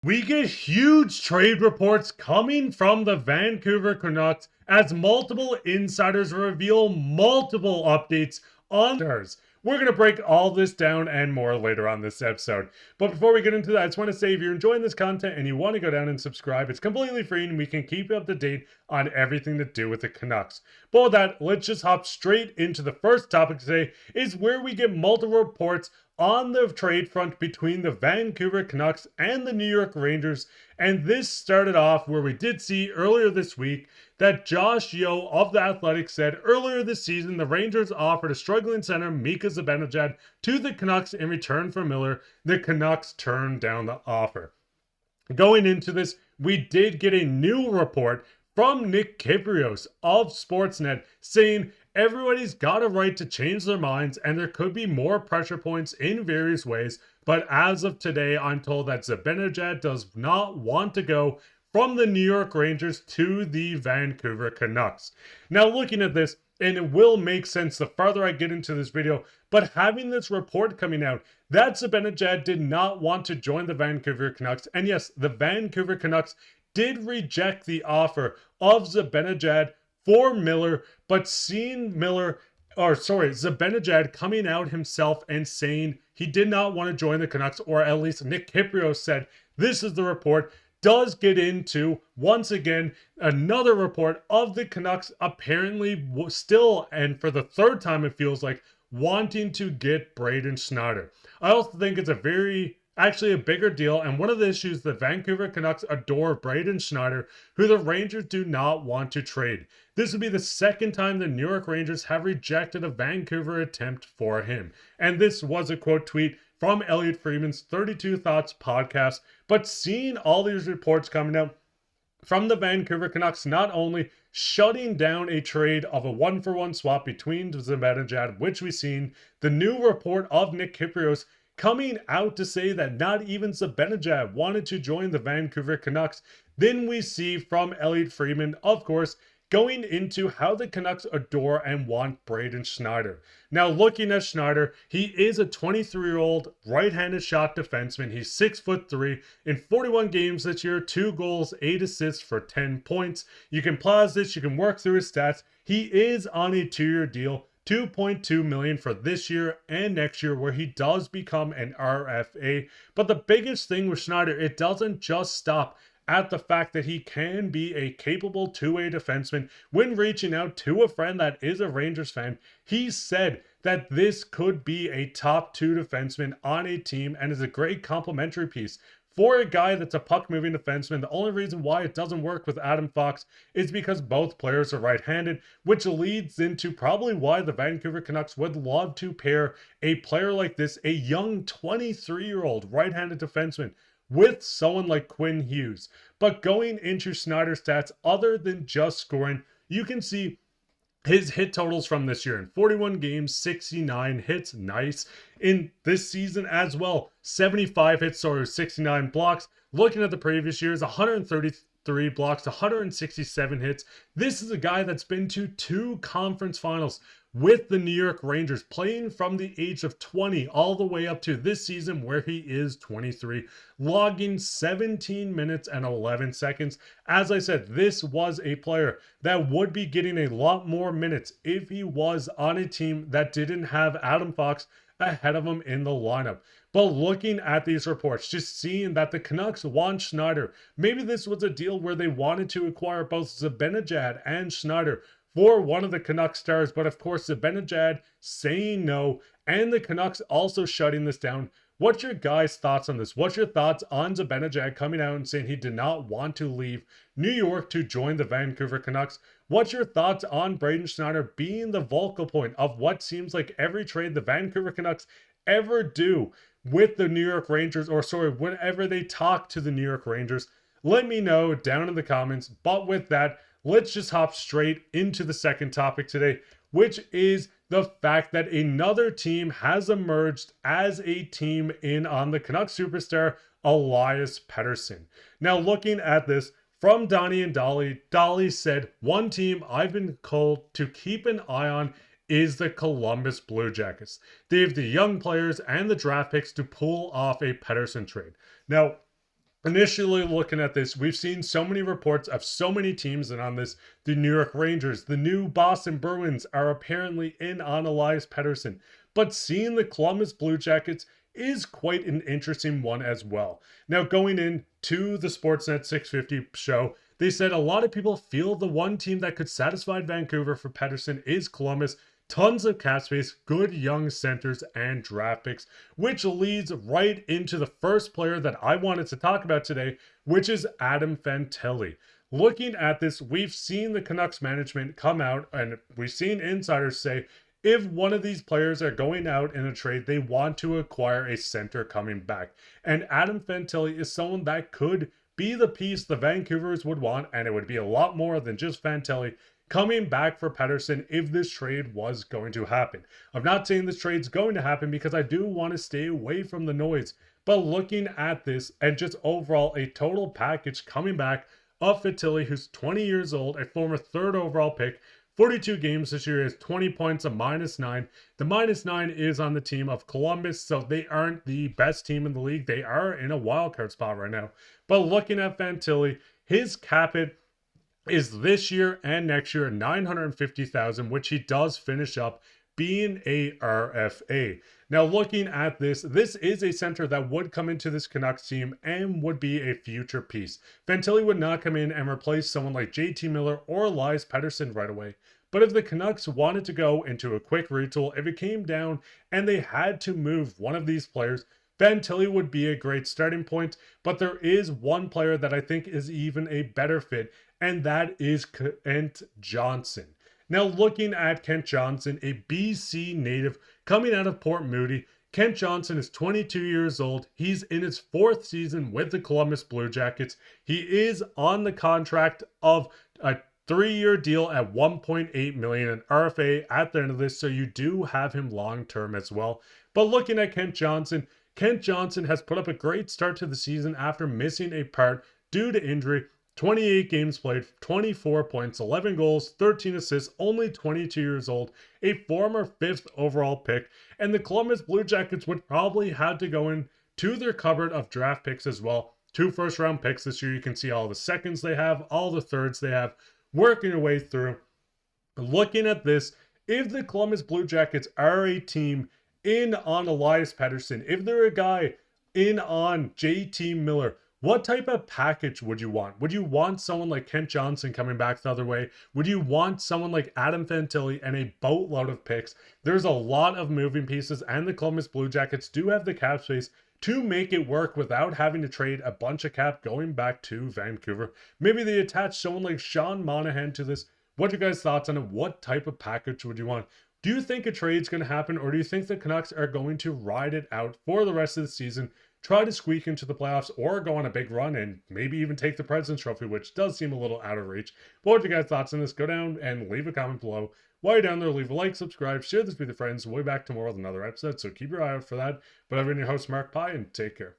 We get huge trade reports coming from the Vancouver Canucks as multiple insiders reveal multiple updates on stars. We're going to break all this down and more later on this episode. But before we get into that, I just want to say if you're enjoying this content and you want to go down and subscribe, it's completely free and we can keep you up to date on everything to do with the Canucks. But with that, let's just hop straight into the first topic today, is where we get multiple reports on the trade front between the Vancouver Canucks and the New York Rangers. And this started off where we did see earlier this week that Josh Yeo of The Athletic said earlier this season the Rangers offered a struggling center, Mika Zibanejad, to the Canucks in return for Miller. The Canucks turned down the offer. Going into this, we did get a new report from Nick Kypreos of Sportsnet saying everybody's got a right to change their minds and there could be more pressure points in various ways. But as of today, I'm told that Zibanejad does not want to go from the New York Rangers to the Vancouver Canucks. Now, looking at this, and it will make sense the farther I get into this video, but having this report coming out that Zibanejad did not want to join the Vancouver Canucks, and yes, the Vancouver Canucks did reject the offer of Zibanejad for Miller, but seeing Zibanejad coming out himself and saying he did not want to join the Canucks, or at least Nick Kypreos said, this is the report, does get into, once again, another report of the Canucks apparently still, and for the third time it feels like, wanting to get Braden Schneider. I also think it's actually a bigger deal, and one of the issues the Vancouver Canucks adore Braden Schneider, who the Rangers do not want to trade. This would be the second time the New York Rangers have rejected a Vancouver attempt for him. And this was a quote tweet from Elliotte Friedman's 32 Thoughts podcast. But seeing all these reports coming out from the Vancouver Canucks, not only shutting down a trade of a 1-for-1 swap between Zibanejad, which we've seen, the new report of Nick Kypreos coming out to say that not even Zibanejad wanted to join the Vancouver Canucks. Then we see from Elliotte Friedman, of course, going into how the Canucks adore and want Braden Schneider. Now, looking at Schneider, he is a 23-year-old right-handed shot defenseman. He's 6'3", in 41 games this year, 2 goals, 8 assists for 10 points. You can pause this, you can work through his stats. He is on a 2-year deal, $2.2 million for this year and next year, where he does become an RFA. But the biggest thing with Schneider, it doesn't just stop at the fact that he can be a capable two-way defenseman. When reaching out to a friend that is a Rangers fan, he said that this could be a top 2 defenseman on a team and is a great complementary piece. For a guy that's a puck-moving defenseman, the only reason why it doesn't work with Adam Fox is because both players are right-handed, which leads into probably why the Vancouver Canucks would love to pair a player like this, a young 23-year-old right-handed defenseman, with someone like Quinn Hughes. But going into Schneider's stats, other than just scoring, you can see his hit totals from this year. In 41 games, 69 hits, nice. In this season as well, 75 hits, 69 blocks. Looking at the previous years, 133 blocks, 167 hits. This is a guy that's been to 2 conference finals with the New York Rangers, playing from the age of 20 all the way up to this season where he is 23, logging 17 minutes and 11 seconds. As I said, this was a player that would be getting a lot more minutes if he was on a team that didn't have Adam Fox ahead of him in the lineup. But looking at these reports, just seeing that the Canucks want Schneider, maybe this was a deal where they wanted to acquire both Zibanejad and Schneider for one of the Canucks stars, but of course Zibanejad saying no, and the Canucks also shutting this down. What's your guys' thoughts on this? What's your thoughts on Zibanejad coming out and saying he did not want to leave New York to join the Vancouver Canucks? What's your thoughts on Braden Schneider being the focal point of what seems like every trade the Vancouver Canucks ever do with the New York Rangers, whenever they talk to the New York Rangers? Let me know down in the comments. But with that, let's just hop straight into the second topic today, which is the fact that another team has emerged as a team in on the Canucks superstar, Elias Pettersson. Now, looking at this from Donnie and Dolly, Dolly said, one team I've been told to keep an eye on is the Columbus Blue Jackets. They have the young players and the draft picks to pull off a Pettersson trade. Now, Initially looking at this, we've seen so many reports of so many teams, and on this, the New York Rangers, the new Boston Bruins are apparently in on Elias Pettersson. But seeing the Columbus Blue Jackets is quite an interesting one as well. Now, going into the Sportsnet 650 show, they said a lot of people feel the one team that could satisfy Vancouver for Pettersson is Columbus. Tons of cap space, good young centers, and draft picks, which leads right into the first player that I wanted to talk about today, which is Adam Fantilli. Looking at this, we've seen the Canucks management come out, and we've seen insiders say if one of these players are going out in a trade, they want to acquire a center coming back. And Adam Fantilli is someone that could be the piece the Vancouvers would want, and it would be a lot more than just Fantilli coming back for Pettersson if this trade was going to happen. I'm not saying this trade's going to happen because I do want to stay away from the noise. But looking at this and just overall a total package coming back of Fantilli, who's 20 years old, a former 3rd overall pick, 42 games this year, is 20 points, a -9. The -9 is on the team of Columbus, so they aren't the best team in the league. They are in a wildcard spot right now. But looking at Fantilli, his cap hit is this year and next year $950,000, which he does finish up being a RFA. Now, looking at this is a center that would come into this Canucks team and would be a future piece. Fantilli would not come in and replace someone like JT Miller or Elias Pettersson right away. But if the Canucks wanted to go into a quick retool, if it came down and they had to move one of these players, Fantilli would be a great starting point. But there is one player that I think is even a better fit, and that is Kent Johnson. Now, looking at Kent Johnson, a BC native coming out of Port Moody, Kent Johnson is 22 years old. He's in his 4th season with the Columbus Blue Jackets. He is on the contract of a 3-year deal at $1.8 million, an RFA at the end of this, so you do have him long-term as well. But looking at Kent Johnson has put up a great start to the season after missing a part due to injury. 28 games played, 24 points, 11 goals, 13 assists, only 22 years old, a former 5th overall pick, and the Columbus Blue Jackets would probably have to go into their cupboard of draft picks as well. 2 first-round picks this year. You can see all the seconds they have, all the thirds they have, working your way through. Looking at this, if the Columbus Blue Jackets are a team in on Elias Pettersson, if they're a guy in on JT Miller, what type of package would you want? Would you want someone like Kent Johnson coming back the other way? Would you want someone like Adam Fantilli and a boatload of picks? There's a lot of moving pieces, and the Columbus Blue Jackets do have the cap space to make it work without having to trade a bunch of cap going back to Vancouver. Maybe they attach someone like Sean Monahan to this. What are your guys' thoughts on it? What type of package would you want? Do you think a trade's going to happen, or do you think the Canucks are going to ride it out for the rest of the season, try to squeak into the playoffs, or go on a big run and maybe even take the President's Trophy, which does seem a little out of reach? What are your guys' thoughts on this? Go down and leave a comment below. While you're down there, leave a like, subscribe, share this with your friends. We'll be back tomorrow with another episode, so keep your eye out for that. But I've been your host, Mark Pye, and take care.